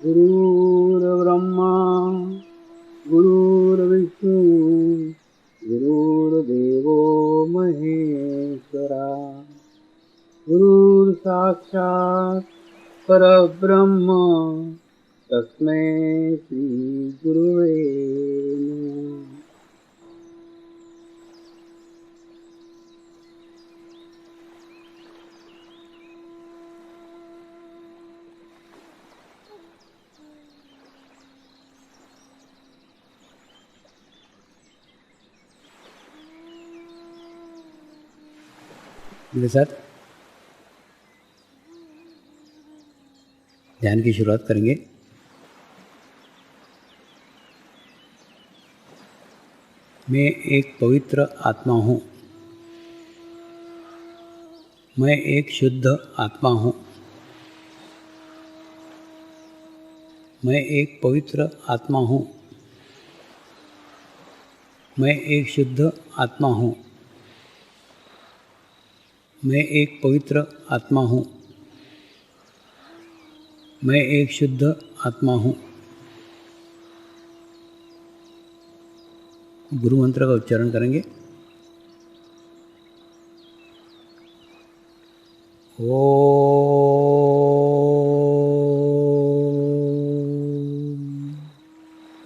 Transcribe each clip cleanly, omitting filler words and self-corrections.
गुरुर्ब्रह्मा गुरुर्विष्णु गुरुर्देवो महेश्वरा गुरुर्साक्षात् परब्रह्म तस्मै श्री गुरुवे नमः। मेरे साथ ध्यान की शुरुआत करेंगे। मैं एक पवित्र आत्मा हूँ। मैं एक शुद्ध आत्मा हूँ। मैं एक पवित्र आत्मा हूँ। मैं एक शुद्ध आत्मा हूँ। मैं एक पवित्र आत्मा हूँ। मैं एक शुद्ध आत्मा हूँ। गुरु मंत्र का उच्चारण करेंगे। ओम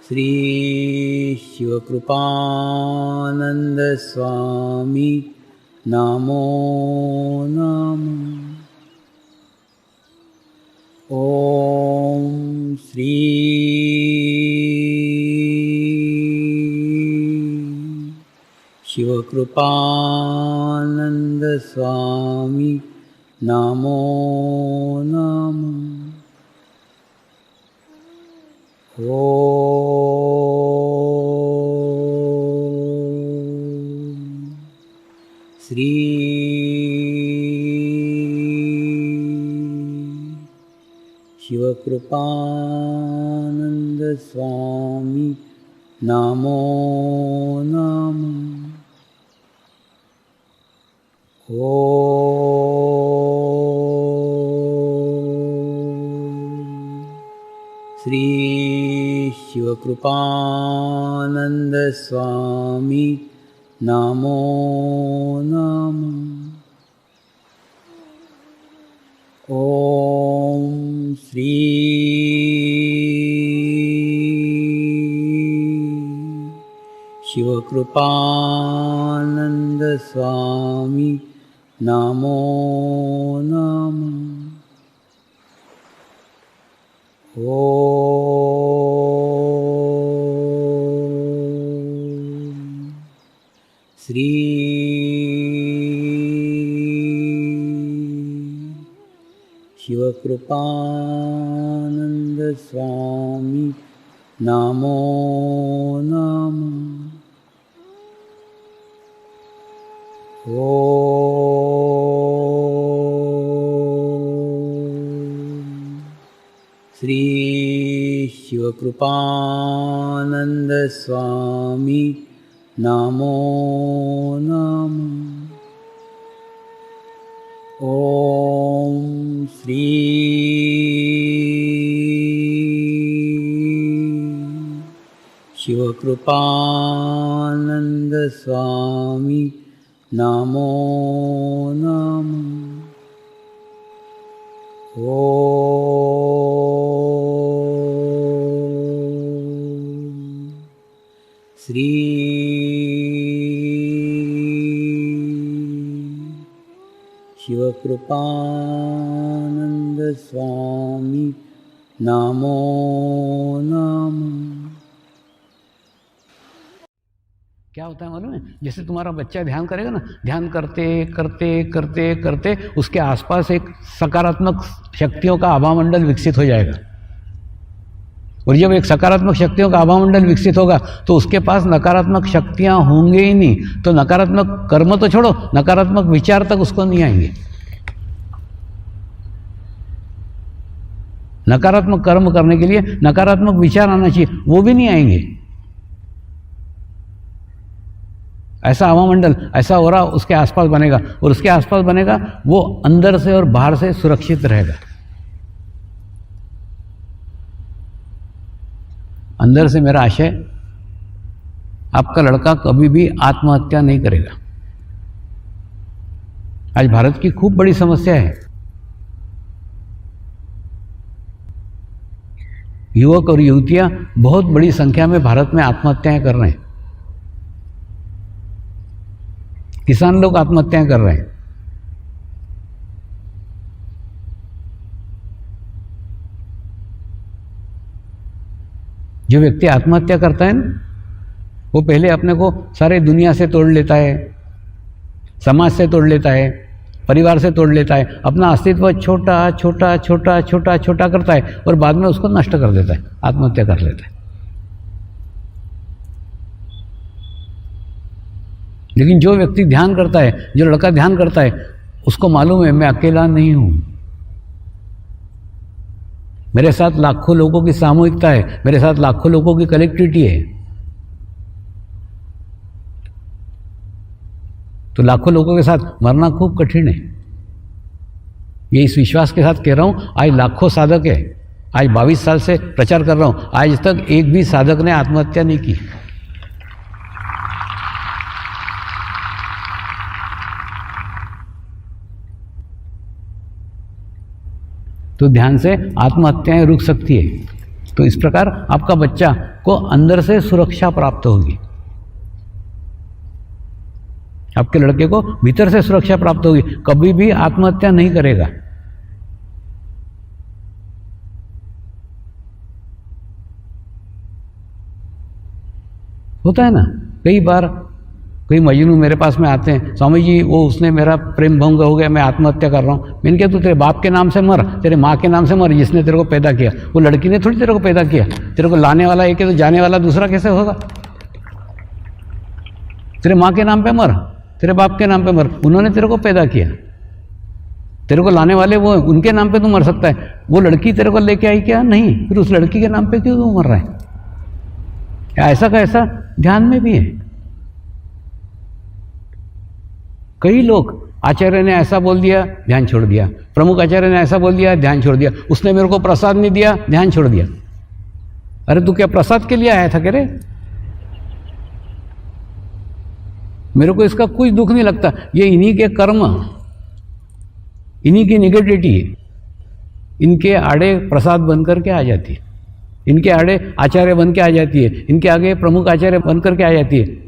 श्री शिवकृपानंद स्वामी नमो नमः। ओम श्री शिवकृपानंद स्वामी नमो नमः। ओम श्री शिवकृपानंद स्वामी नमो नमः। ओम श्री शिवकृपानंद स्वामी नमो नमः। ओम श्री शिवकृपानंद स्वामी नमो नमः। ओम श्री शिवकृपानंद स्वामी नमो नमः। ओम श्री शिवकृपानंद स्वामी नमो नमः। ओम श्री शिवकृपानंद स्वामी नमो नमः। ओम श्री शिवकृपानंद स्वामी नमो नमः। क्या होता है मालूम है? जैसे तुम्हारा बच्चा ध्यान करेगा ना, ध्यान करते करते करते करते उसके आसपास एक सकारात्मक शक्तियों का आभामंडल विकसित हो जाएगा। और जब एक सकारात्मक शक्तियों का आभामंडल विकसित होगा तो उसके पास नकारात्मक शक्तियां होंगे ही नहीं। तो नकारात्मक कर्म तो छोड़ो, नकारात्मक विचार तक उसको नहीं आएंगे। नकारात्मक कर्म करने के लिए नकारात्मक विचार आना चाहिए, वो भी नहीं आएंगे। ऐसा आभामंडल, ऐसा हो रहा उसके आसपास बनेगा, और उसके आसपास बनेगा वो अंदर से और बाहर से सुरक्षित रहेगा। अंदर से मेरा आशय, आपका लड़का कभी भी आत्महत्या नहीं करेगा। आज भारत की खूब बड़ी समस्या है, युवक और युवतियां बहुत बड़ी संख्या में भारत में आत्महत्याएं कर रहे हैं। किसान लोग आत्महत्याएं कर रहे हैं। जो व्यक्ति आत्महत्या करता है ना, वो पहले अपने को सारे दुनिया से तोड़ लेता है, समाज से तोड़ लेता है, परिवार से तोड़ लेता है, अपना अस्तित्व छोटा छोटा छोटा छोटा छोटा करता है और बाद में उसको नष्ट कर देता है, आत्महत्या कर लेता है। लेकिन जो व्यक्ति ध्यान करता है, जो लड़का ध्यान करता है, उसको मालूम है मैं अकेला नहीं हूं, मेरे साथ लाखों लोगों की सामूहिकता है, मेरे साथ लाखों लोगों की कलेक्टिविटी है। तो लाखों लोगों के साथ मरना खूब कठिन है। ये इस विश्वास के साथ कह रहा हूं। आज लाखों साधक है, आज 22 साल से प्रचार कर रहा हूं, आज तक एक भी साधक ने आत्महत्या नहीं की। तो ध्यान से आत्महत्याएं रुक सकती है। तो इस प्रकार आपका बच्चा को अंदर से सुरक्षा प्राप्त होगी, आपके लड़के को भीतर से सुरक्षा प्राप्त होगी, कभी भी आत्महत्या नहीं करेगा। होता है ना, कई बार कई मजनू मेरे पास में आते हैं, स्वामी जी वो उसने मेरा प्रेम भंग हो गया, मैं आत्महत्या कर रहा हूँ। मैंने कहा तू तेरे बाप के नाम से मर, तेरे माँ के नाम से मर, जिसने तेरे को पैदा किया। वो लड़की ने थोड़ी तेरे को पैदा किया, तेरे को लाने वाला एक है तो जाने वाला दूसरा कैसे होगा। तेरे माँ के नाम पे मर, तेरे बाप के नाम पे मर, उन्होंने तेरे को पैदा किया, तेरे को लाने वाले वो, उनके नाम पे तू मर सकता है। वो लड़की तेरे को लेके आई क्या? नहीं, फिर उस लड़की के नाम पे क्यों तू मर रहा है? ऐसा का ऐसा ध्यान में भी है। कई लोग, आचार्य ने ऐसा बोल दिया, ध्यान छोड़ दिया, प्रमुख आचार्य ने ऐसा बोल दिया, ध्यान छोड़ दिया, उसने मेरे को प्रसाद नहीं दिया, ध्यान छोड़ दिया। अरे तू क्या प्रसाद के लिए आया था? कह रहे मेरे को इसका कुछ दुख नहीं लगता, ये इन्हीं के कर्म, इन्हीं की निगेटिविटी है, इनके आड़े प्रसाद बनकर के आ जाती है, इनके आड़े आचार्य बन के आ जाती है, इनके आगे प्रमुख आचार्य बन करके आ जाती है।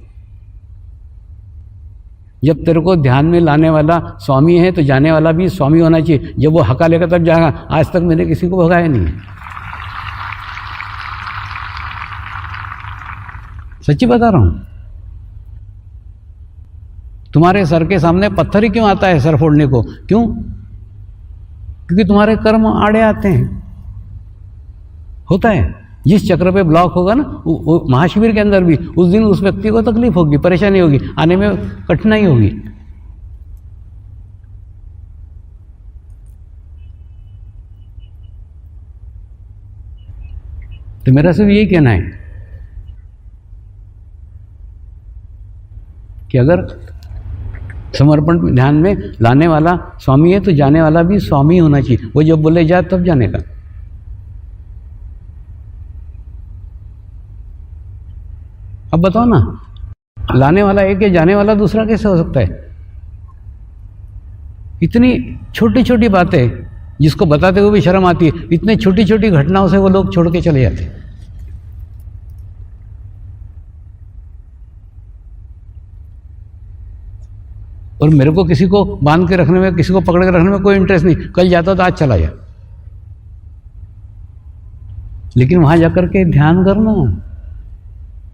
जब तेरे को ध्यान में लाने वाला स्वामी है तो जाने वाला भी स्वामी होना चाहिए। जब वो हका लेकर तब जाएगा। आज तक मैंने किसी को भगाया नहीं है, सच्ची बता रहा हूं। तुम्हारे सर के सामने पत्थर ही क्यों आता है सर फोड़ने को? क्यों? क्योंकि तुम्हारे कर्म आड़े आते हैं। होता है, जिस चक्र पे ब्लॉक होगा ना, वो महाशिविर के अंदर भी उस दिन उस व्यक्ति को तकलीफ होगी, परेशानी होगी, आने में कठिनाई होगी। तो मेरा सिर्फ यही कहना है कि अगर समर्पण ध्यान में लाने वाला स्वामी है तो जाने वाला भी स्वामी होना चाहिए। वो जब बोले जा तब जाने का। अब बताओ ना, लाने वाला एक है, जाने वाला दूसरा कैसे हो सकता है? इतनी छोटी छोटी बातें जिसको बताते हुए भी शर्म आती है, इतने छोटी छोटी घटनाओं से वो लोग छोड़ के चले जाते हैं। और मेरे को किसी को बांध के रखने में, किसी को पकड़ के रखने में कोई इंटरेस्ट नहीं। कल जाता तो आज चला जा, लेकिन वहां जाकर के ध्यान करना,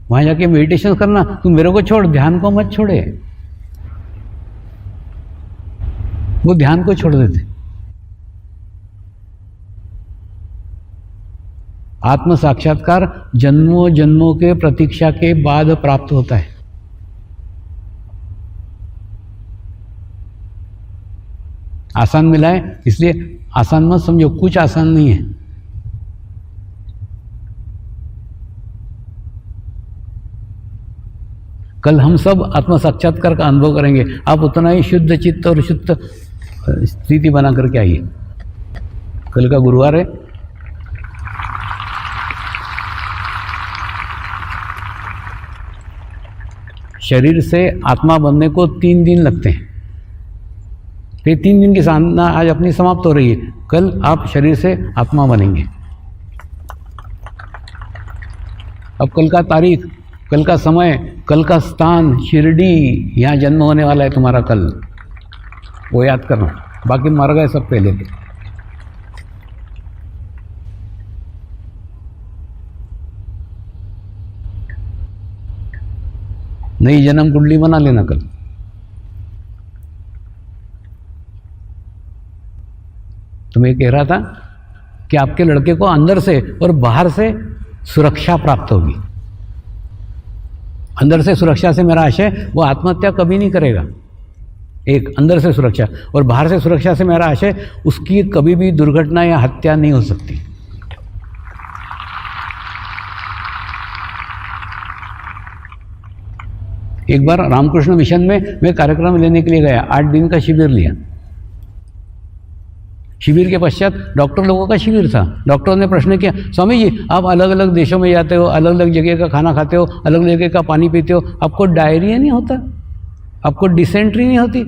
वहां जाके मेडिटेशन करना। तू मेरे को छोड़, ध्यान को मत छोड़े। वो ध्यान को छोड़ देते। आत्म साक्षात्कार जन्मों जन्मों के प्रतीक्षा के बाद प्राप्त होता है। आसान मिला है इसलिए आसान मत समझो, कुछ आसान नहीं है। कल हम सब आत्म साक्षात्कार का अनुभव करेंगे। आप उतना ही शुद्ध चित्त और शुद्ध स्थिति बना करके आइए। कल का गुरुवार है, शरीर से आत्मा बनने को 3 दिन लगते हैं। तो ये 3 दिन की साधना आज अपनी समाप्त हो रही है, कल आप शरीर से आत्मा बनेंगे। अब कल का तारीख, कल का समय, कल का स्थान, शिरडी, यहाँ जन्म होने वाला है तुम्हारा कल, वो याद करना। बाकी मर गए सब पहले के। नई जन्म कुंडली बना लेना कल। तो मैं कह रहा था कि आपके लड़के को अंदर से और बाहर से सुरक्षा प्राप्त होगी। अंदर से सुरक्षा से मेरा आशय वो आत्महत्या कभी नहीं करेगा, एक अंदर से सुरक्षा, और बाहर से सुरक्षा से मेरा आशय उसकी कभी भी दुर्घटना या हत्या नहीं हो सकती। एक बार रामकृष्ण मिशन में मैं कार्यक्रम लेने के लिए गया, 8 दिन का शिविर लिया। शिविर के पश्चात डॉक्टर लोगों का शिविर था। डॉक्टरों ने प्रश्न किया, स्वामी जी आप अलग अलग देशों में जाते हो, अलग अलग जगह का खाना खाते हो, अलग जगह का पानी पीते हो, आपको डायरिया नहीं होता, आपको डिसेंट्री नहीं होती?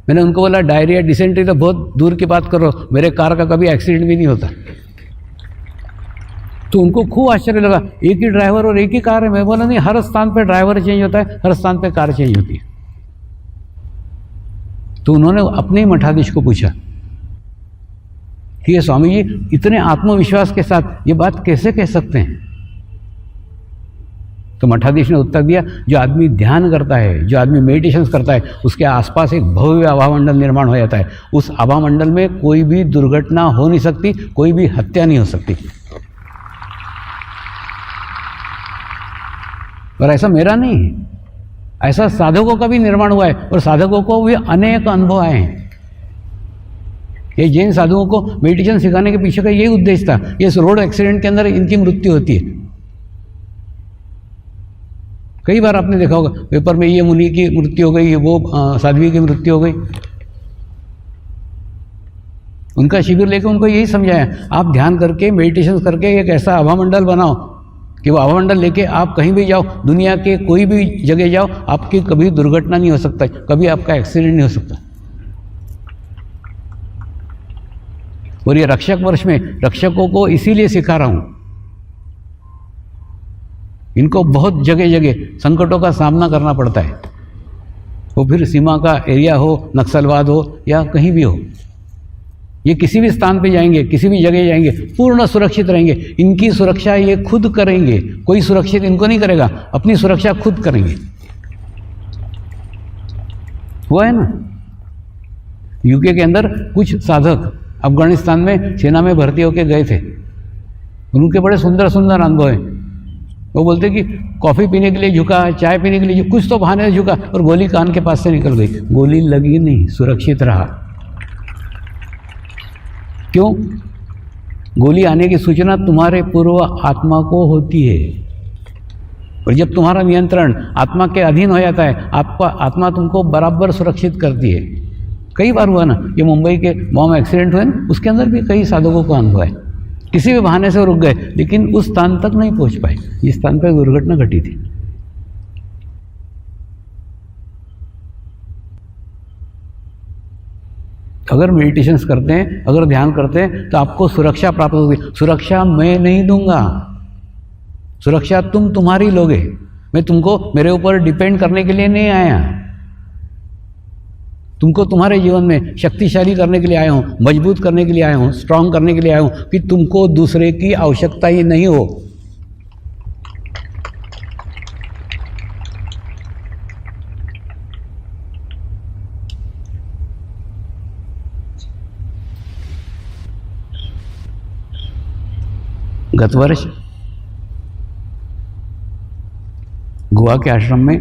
मैंने उनको बोला डायरिया डिसेंट्री तो बहुत दूर की बात करो, मेरे कार का कभी एक्सीडेंट भी नहीं होता। तो उनको खूब आश्चर्य लगा, एक ही ड्राइवर और एक ही कार है। मैं बोला नहीं, हर स्थान पे ड्राइवर चेंज होता है, हर स्थान पे कार चेंज होती है। तो उन्होंने अपने ही मठाधीश को पूछा कि ये स्वामी जी इतने आत्मविश्वास के साथ ये बात कैसे कह सकते हैं? तो मठाधीश ने उत्तर दिया, जो आदमी ध्यान करता है, जो आदमी मेडिटेशन करता है, उसके आसपास एक भव्य आभामंडल निर्माण हो जाता है। उस आभामंडल में कोई भी दुर्घटना हो नहीं सकती, कोई भी हत्या नहीं हो सकती। और ऐसा मेरा नहीं है, ऐसा साधकों का भी निर्माण हुआ है, और साधकों को भी अनेक अनुभव आए हैं। ये जैन साधुओं को मेडिटेशन सिखाने के पीछे का यही उद्देश्य था। ये रोड एक्सीडेंट के अंदर इनकी मृत्यु होती है। कई बार आपने देखा होगा पेपर में, ये मुनि की मृत्यु हो गई, वो साध्वी की मृत्यु हो गई। उनका शिविर लेकर उनको यही समझाया, आप ध्यान करके मेडिटेशन करके एक ऐसा आभामंडल बनाओ कि वो आभामंडल लेके आप कहीं भी जाओ, दुनिया के कोई भी जगह जाओ, आपकी कभी दुर्घटना नहीं हो सकता, कभी आपका एक्सीडेंट नहीं हो सकता। और ये रक्षक वर्ष में रक्षकों को इसीलिए सिखा रहा हूं, इनको बहुत जगह जगह संकटों का सामना करना पड़ता है, वो फिर सीमा का एरिया हो, नक्सलवाद हो या कहीं भी हो। ये किसी भी स्थान पे जाएंगे, किसी भी जगह जाएंगे, पूर्ण सुरक्षित रहेंगे। इनकी सुरक्षा ये खुद करेंगे, कोई सुरक्षित इनको नहीं करेगा, अपनी सुरक्षा खुद करेंगे। वो है ना, यूके के अंदर कुछ साधक अफगानिस्तान में सेना में भर्ती होके गए थे, उनके बड़े सुंदर सुंदर अनुभव हैं। वो बोलते कि कॉफ़ी पीने के लिए झुका, चाय पीने के लिए कुछ तो बहाने से झुका, और गोली कान के पास से निकल गई। गोली लगी नहीं, सुरक्षित रहा। क्यों? गोली आने की सूचना तुम्हारे पूर्व आत्मा को होती है, और जब तुम्हारा नियंत्रण आत्मा के अधीन हो जाता है, आपका आत्मा तुमको बराबर सुरक्षित करती है। कई बार हुआ ना, ये मुंबई के बॉम्ब एक्सीडेंट हुए ना, उसके अंदर भी कई साधकों को अनुभव है। किसी भी बहाने से रुक गए, लेकिन उस स्थान तक नहीं पहुंच पाए जिस स्थान पर दुर्घटना घटी थी। अगर मेडिटेशंस करते हैं, अगर ध्यान करते हैं, तो आपको सुरक्षा प्राप्त होगी। सुरक्षा मैं नहीं दूंगा, सुरक्षा तुम तुम्हारी लोगे। मैं तुमको मेरे ऊपर डिपेंड करने के लिए नहीं आया, तुमको तुम्हारे जीवन में शक्तिशाली करने के लिए आया हूं, मजबूत करने के लिए आया हूं, स्ट्रांग करने के लिए आया हूं, कि तुमको दूसरे की आवश्यकता ही नहीं हो। गत वर्ष गोवा के आश्रम में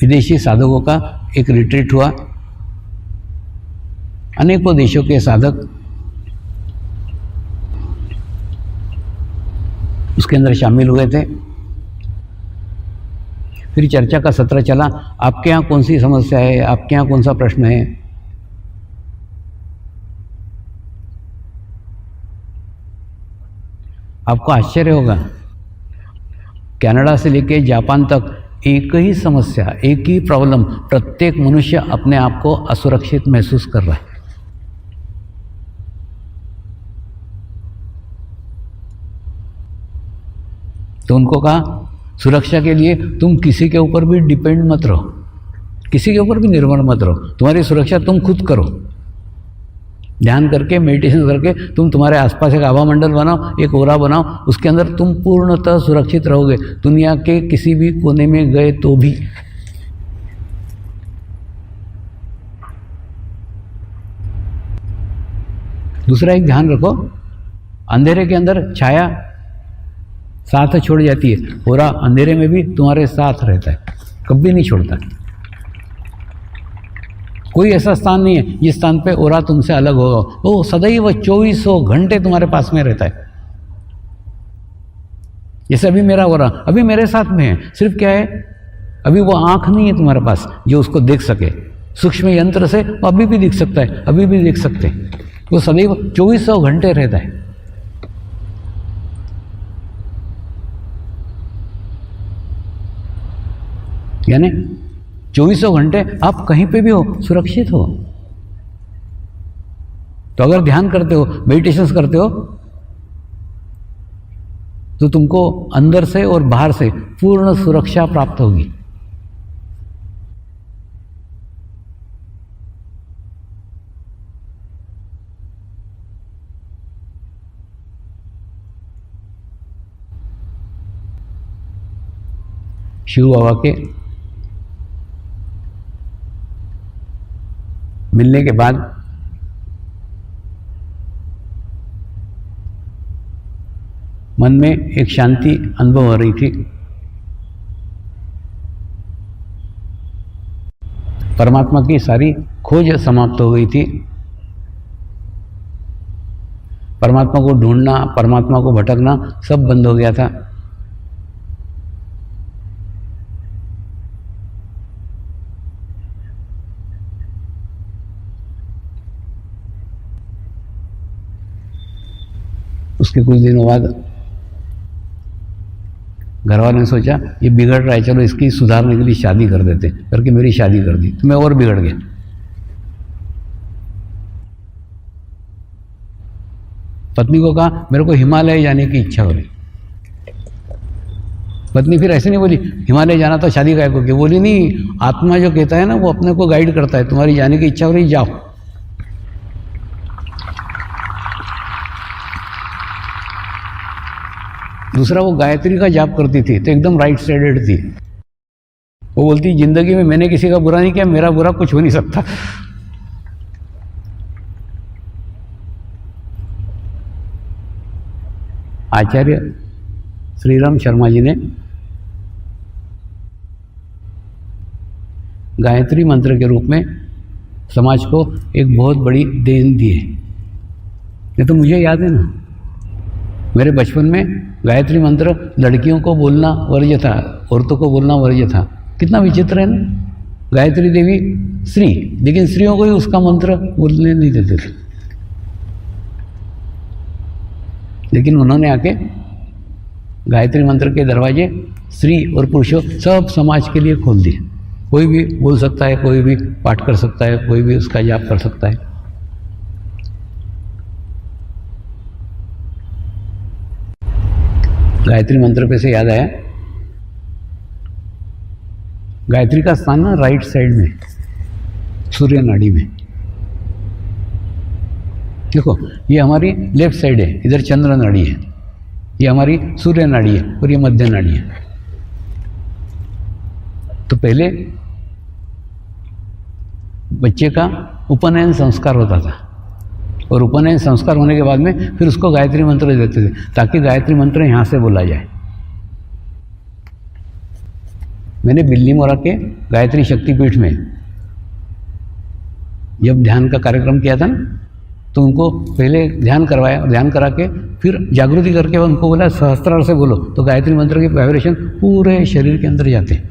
विदेशी साधकों का एक रिट्रीट हुआ। अनेकों देशों के साधक उसके अंदर शामिल हुए थे। फिर चर्चा का सत्र चला, आपके यहाँ कौन सी समस्या है, आपके यहाँ कौन सा प्रश्न है। आपको आश्चर्य होगा कनाडा से लेके जापान तक एक ही समस्या, एक ही प्रॉब्लम, प्रत्येक मनुष्य अपने आप को असुरक्षित महसूस कर रहा है। तो उनको कहा सुरक्षा के लिए तुम किसी के ऊपर भी डिपेंड मत रहो, किसी के ऊपर भी निर्भर मत रहो, तुम्हारी सुरक्षा तुम खुद करो। ध्यान करके, मेडिटेशन करके तुम तुम्हारे आसपास एक आभा मंडल बनाओ, एक ओरा बनाओ, उसके अंदर तुम पूर्णतः सुरक्षित रहोगे, दुनिया के किसी भी कोने में गए तो भी। दूसरा एक ध्यान रखो, अंधेरे के अंदर छाया साथ छोड़ जाती है, ओरा अंधेरे में भी तुम्हारे साथ रहता है, कभी नहीं छोड़ता। कोई ऐसा स्थान नहीं है जिस स्थान पे ओरा तुमसे अलग होगा, वो सदैव 2400 घंटे तुम्हारे पास में रहता है। जैसे अभी मेरा ओरा अभी मेरे साथ में है, सिर्फ क्या है, अभी वो आंख नहीं है तुम्हारे पास जो उसको देख सके, सूक्ष्म यंत्र से वो अभी भी दिख सकता है, अभी भी देख सकते हैं, वो सदैव 2400 घंटे रहता है। यानी 2400 घंटे आप कहीं पे भी हो, सुरक्षित हो। तो अगर ध्यान करते हो, मेडिटेशन करते हो, तो तुमको अंदर से और बाहर से पूर्ण सुरक्षा प्राप्त होगी। शिव बाबा के मिलने के बाद मन में एक शांति अनुभव हो रही थी। परमात्मा की सारी खोज समाप्त हो गई थी। परमात्मा को ढूंढना, परमात्मा को भटकना सब बंद हो गया था। उसके कुछ दिनों बाद घर वालों ने सोचा ये बिगड़ रहा है, चलो इसकी सुधारने के लिए शादी कर देते, करके मेरी शादी कर दी, तो मैं और बिगड़ गया। पत्नी को कहा मेरे को हिमालय जाने की इच्छा हो रही। पत्नी फिर ऐसे नहीं बोली हिमालय जाना तो शादी का है, बोली नहीं, आत्मा जो कहता है ना वो अपने को गाइड करता है, तुम्हारी जाने की इच्छा हो रही, जाओ। दूसरा, वो गायत्री का जाप करती थी तो एकदम राइट साइडेड थी। वो बोलती जिंदगी में मैंने किसी का बुरा नहीं किया, मेरा बुरा कुछ हो नहीं सकता। आचार्य श्रीराम शर्मा जी ने गायत्री मंत्र के रूप में समाज को एक बहुत बड़ी देन दी है। ये तो मुझे याद है ना, मेरे बचपन में गायत्री मंत्र लड़कियों को बोलना वर्ज्य था, औरतों को बोलना वर्ज्य था। कितना विचित्र है ना, गायत्री देवी स्त्री, लेकिन स्त्रियों को ही उसका मंत्र बोलने नहीं देते थे। लेकिन उन्होंने आके गायत्री मंत्र के दरवाजे स्त्री और पुरुषों सब समाज के लिए खोल दिए। कोई भी बोल सकता है, कोई भी पाठ कर सकता है, कोई भी उसका जाप कर सकता है। गायत्री मंत्र पे से याद आया, गायत्री का स्थान ना राइट साइड में, सूर्य नाड़ी में। देखो ये हमारी लेफ्ट साइड है, इधर चंद्र नाड़ी है, ये हमारी सूर्य नाड़ी है और ये मध्य नाड़ी है। तो पहले बच्चे का उपनयन संस्कार होता था और उपनयन संस्कार होने के बाद में फिर उसको गायत्री मंत्र देते थे ताकि गायत्री मंत्र यहाँ से बोला जाए। मैंने बिल्ली मोरा के गायत्री शक्तिपीठ में जब ध्यान का कार्यक्रम किया था ना, तो उनको पहले ध्यान करवाया और ध्यान करा के फिर जागृति करके उनको बोला सहस्त्रार से बोलो, तो गायत्री मंत्र के वाइब्रेशन पूरे शरीर के अंदर जाते हैं।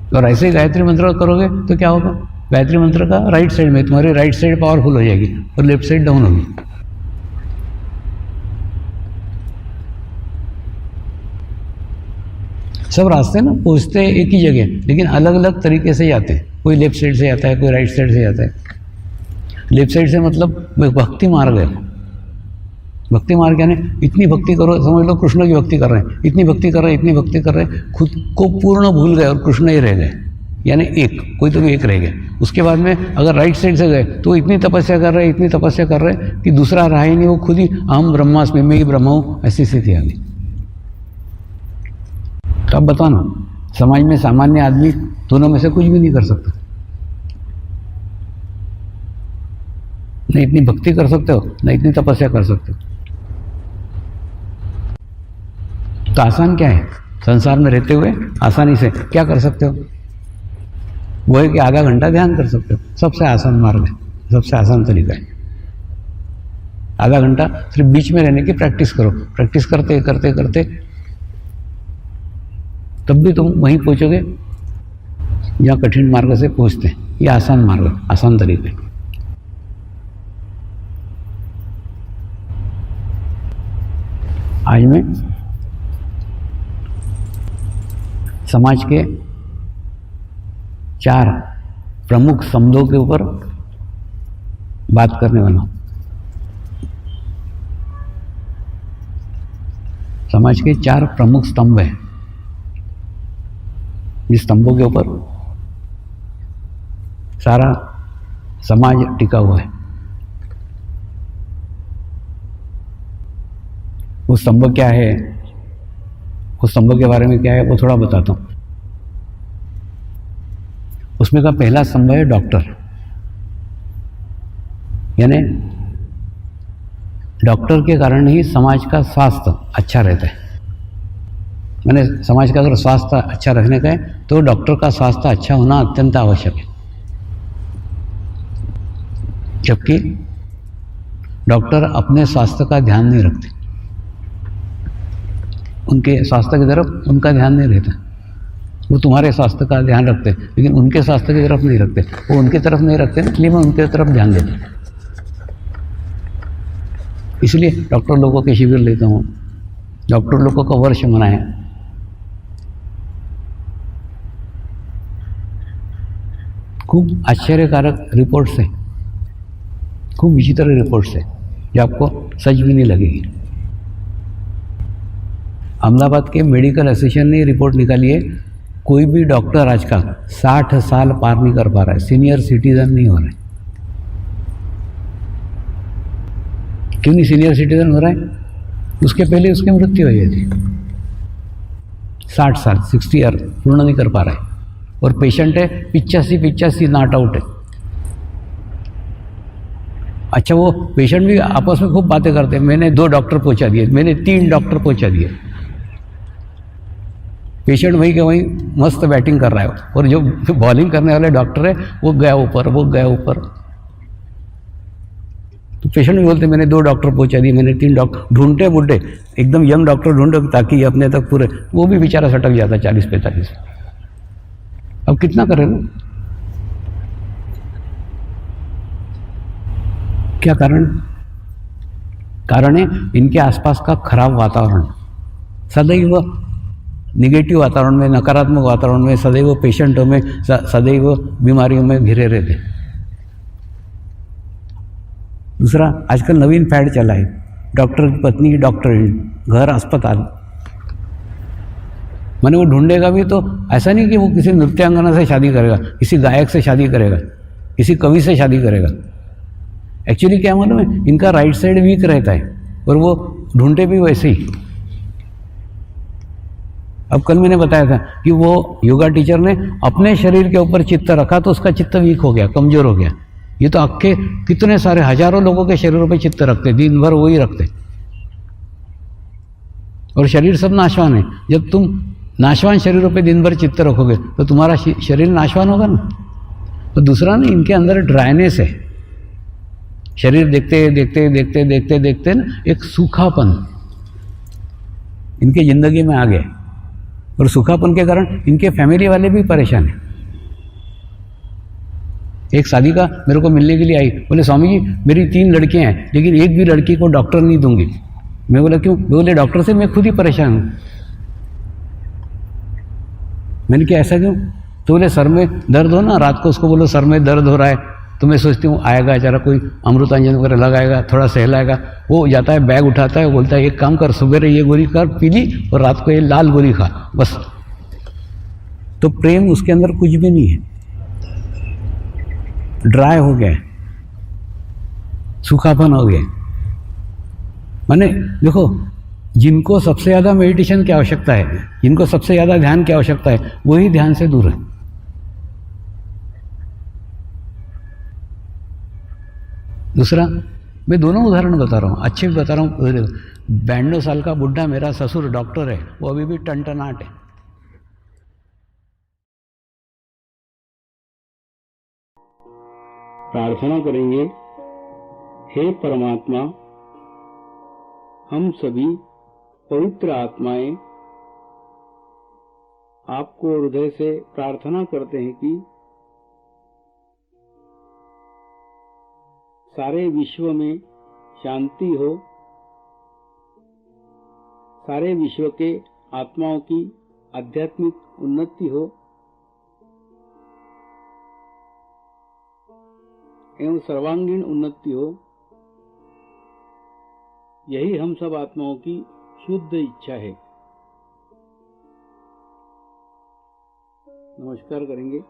और ऐसे ही गायत्री मंत्र करोगे तो क्या होगा, गायत्री मंत्र का राइट साइड में तुम्हारी राइट साइड पावरफुल हो जाएगी और लेफ्ट साइड डाउन होगी। सब रास्ते ना पहुँचते एक ही जगह, लेकिन अलग अलग तरीके से जाते हैं। कोई लेफ्ट साइड से जाता है, कोई राइट साइड से जाता है। लेफ्ट साइड से मतलब भक्ति मार्ग है। भक्ति मार्ग यानी इतनी भक्ति करो, समझ लो कृष्ण की भक्ति कर रहे हैं, इतनी भक्ति कर रहे हैं, इतनी भक्ति कर रहे हैं, खुद को पूर्ण भूल गए और कृष्ण ही रह गए, यानी एक, कोई तो भी एक रह गया। उसके बाद में अगर राइट साइड से गए तो इतनी तपस्या कर रहे हैं, इतनी तपस्या कर रहे हैं कि दूसरा रहा ही नहीं, वो खुद ही अहम ब्रह्मास्मि, मैं ही ब्रह्म हूँ, ऐसी स्थिति आ गई। तो अब बताओ ना, समाज में सामान्य आदमी दोनों में से कुछ भी नहीं कर सकता। न इतनी भक्ति कर सकते हो, न इतनी तपस्या कर सकते हो। तो आसान क्या है? संसार में रहते हुए आसानी से क्या कर सकते हो? वो है कि आधा घंटा ध्यान कर सकते हो। सबसे आसान मार्ग है, सबसे आसान तरीका है। आधा घंटा सिर्फ बीच में रहने की प्रैक्टिस करो। प्रैक्टिस करते करते करते तब भी तुम वहीं पहुंचोगे जहाँ कठिन मार्ग से पहुंचते हैं। ये आसान मार्ग है, आसान तरीका है। आज मैं समाज के 4 प्रमुख स्तंभों के ऊपर बात करने वाला हूं। समाज के 4 प्रमुख स्तंभ हैं, जिस स्तंभों के ऊपर सारा समाज टिका हुआ है। वो स्तंभ क्या है, उस स्तंभ के बारे में क्या है, वो थोड़ा बताता हूँ। उसमें का पहला स्तंभ है डॉक्टर, यानी डॉक्टर के कारण ही समाज का स्वास्थ्य अच्छा रहता है। मैंने समाज का अगर स्वास्थ्य अच्छा रखने का है तो डॉक्टर का स्वास्थ्य अच्छा होना अत्यंत आवश्यक है। जबकि डॉक्टर अपने स्वास्थ्य का ध्यान नहीं रखते, उनके स्वास्थ्य की तरफ उनका ध्यान नहीं रहता। वो तुम्हारे स्वास्थ्य का ध्यान रखते लेकिन उनके स्वास्थ्य की तरफ नहीं रखते। वो उनकी तरफ नहीं रखते, इसलिए मैं उनके तरफ ध्यान देता हूँ। इसलिए डॉक्टर लोगों के शिविर लेता हूँ, डॉक्टर लोगों का वर्ष मनाया। खूब आश्चर्यकारक रिपोर्ट्स है, खूब विचित्र रिपोर्ट्स है जो आपको सच भी नहीं लगेगी। अहमदाबाद के मेडिकल एसोसिएशन ने रिपोर्ट निकाली है, कोई भी डॉक्टर आज का 60 साल पार नहीं कर पा रहा है, सीनियर सिटीजन नहीं हो रहा है। क्यों नहीं सीनियर सिटीजन हो रहा है? उसके पहले उसकी मृत्यु हो गई थी। 60 साल 60 ईयर पूर्ण नहीं कर पा रहा है, और पेशेंट है 85 नॉट आउट है। अच्छा, वो पेशेंट भी आपस में खूब बातें करते हैं, मैंने 2 डॉक्टर पहुंचा दिए, मैंने 3 डॉक्टर पहुंचा दिए। पेशेंट वहीं के वहीं मस्त बैटिंग कर रहा है, और जो बॉलिंग करने वाले डॉक्टर है वो गया ऊपर, वो गया ऊपर। तो पेशेंट भी बोलते मैंने 2 डॉक्टर पहुंचा दिए, मैंने 3 डॉक्टर ढूंढते, बुढ़े एकदम यंग डॉक्टर ढूंढे ताकि अपने तक पूरे, वो भी बेचारा सटक जाता 40-45। अब कितना करें ना? क्या कारण? कारण है इनके आसपास का खराब वातावरण। सदैव निगेटिव वातावरण में, नकारात्मक वातावरण में, सदैव पेशेंटों में, सदैव बीमारियों में घिरे रहते। दूसरा, आजकल नवीन फैड चला है, डॉक्टर की पत्नी डॉक्टर, घर अस्पताल। मैंने वो ढूंढेगा भी तो ऐसा नहीं कि वो किसी नृत्यांगना से शादी करेगा, किसी गायक से शादी करेगा, किसी कवि से शादी करेगा। एक्चुअली क्या मालूम है, इनका राइट साइड वीक रहता है और वो ढूंढते भी वैसे ही। अब कल मैंने बताया था कि वो योगा टीचर ने अपने शरीर के ऊपर चित्त रखा तो उसका चित्त वीक हो गया, कमजोर हो गया। ये तो अक्के कितने सारे हजारों लोगों के शरीरों पे चित्त रखते, दिन भर वही रखते, और शरीर सब नाशवान है। जब तुम नाशवान शरीरों पे दिन भर चित्त रखोगे तो तुम्हारा शरीर नाशवान होगा ना। तो दूसरा ना, इनके अंदर ड्राइनेस है। शरीर देखते देखते देखते देखते देखते ना एक सूखापन इनकी जिंदगी में आ गया, और सूखापन के कारण इनके फैमिली वाले भी परेशान हैं। एक शादी का मेरे को मिलने के लिए आई, बोले स्वामी जी मेरी 3 लड़कियां हैं लेकिन एक भी लड़की को डॉक्टर नहीं दूंगी। मैं बोला क्यों? बोले डॉक्टर से मैं खुद ही परेशान हूँ। मैंने कहा ऐसा क्यों? तो बोले सर में दर्द हो ना, रात को उसको बोलो सर में दर्द हो रहा है। तो मैं सोचती हूँ आएगा जरा कोई अमृतांजन वगैरह लगाएगा, थोड़ा सहलाएगा। वो जाता है, बैग उठाता है, बोलता है एक काम कर, सुबह ये गोली कर पी ली और रात को ये लाल गोली खा, बस। तो प्रेम उसके अंदर कुछ भी नहीं है, ड्राई हो गया, सूखापन हो गया। माने देखो, जिनको सबसे ज्यादा मेडिटेशन की आवश्यकता है, जिनको सबसे ज्यादा ध्यान की आवश्यकता है, वही ध्यान से दूर है। दूसरा, मैं दोनों उदाहरण बता रहा हूँ, अच्छे भी बता रहा हूँ। 92 साल का बुढ़ा मेरा ससुर डॉक्टर है, वो अभी भी टनटनाट है। प्रार्थना करेंगे, हे परमात्मा, हम सभी पवित्र आत्माएं आपको हृदय से प्रार्थना करते हैं कि सारे विश्व में शांति हो, सारे विश्व के आत्माओं की आध्यात्मिक उन्नति हो एवं सर्वांगीण उन्नति हो। यही हम सब आत्माओं की शुद्ध इच्छा है। नमस्कार करेंगे।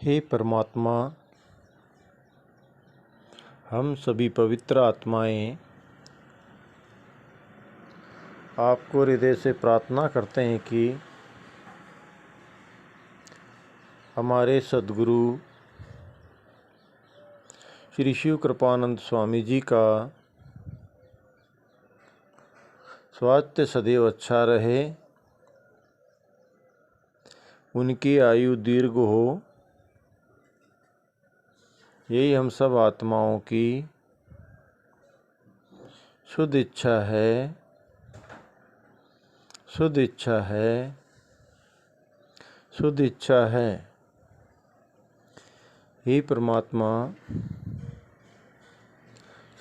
हे परमात्मा, हम सभी पवित्र आत्माएं आपको हृदय से प्रार्थना करते हैं कि हमारे सद्गुरु श्री शिव कृपानंद स्वामी जी का स्वास्थ्य सदैव अच्छा रहे, उनकी आयु दीर्घ हो, यही हम सब आत्माओं की शुद्ध इच्छा है, शुद्ध इच्छा है, शुद्ध इच्छा है। हे परमात्मा,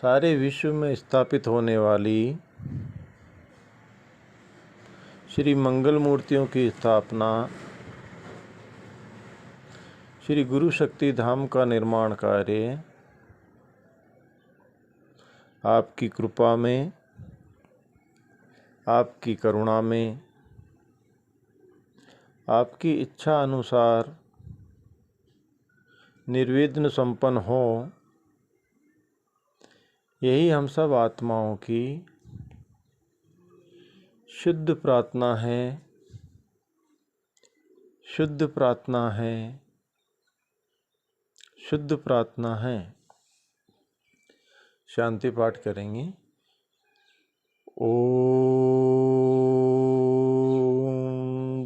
सारे विश्व में स्थापित होने वाली श्री मंगल मूर्तियों की स्थापना, श्री गुरु शक्ति धाम का निर्माण कार्य आपकी कृपा में, आपकी करुणा में, आपकी इच्छा अनुसार निर्विघ्न संपन्न हो, यही हम सब आत्माओं की शुद्ध प्रार्थना है, शुद्ध प्रार्थना है, शुद्ध प्रार्थना है। शांति पाठ करेंगे। ओम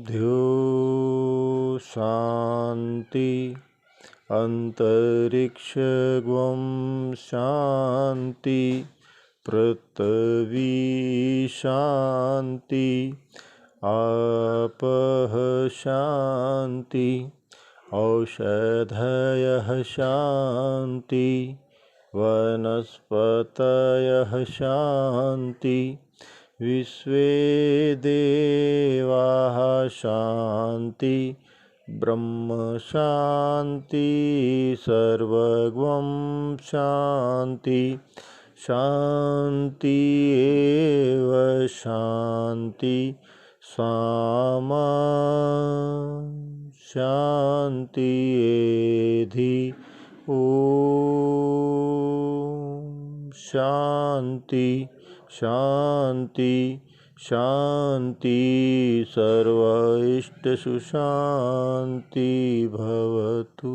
ध्यो शांति अंतरिक्ष ग्वम शांति पृथ्वी शांति आपः शांति औषधयः शांति वनस्पतयः शांति विश्वे देवाः शांति ब्रह्म शांति सर्वगं शांति शांति एव शांति सामा शांति एधि ओम शांति शांति शांति सर्व इष्ट सुशांति भवतु।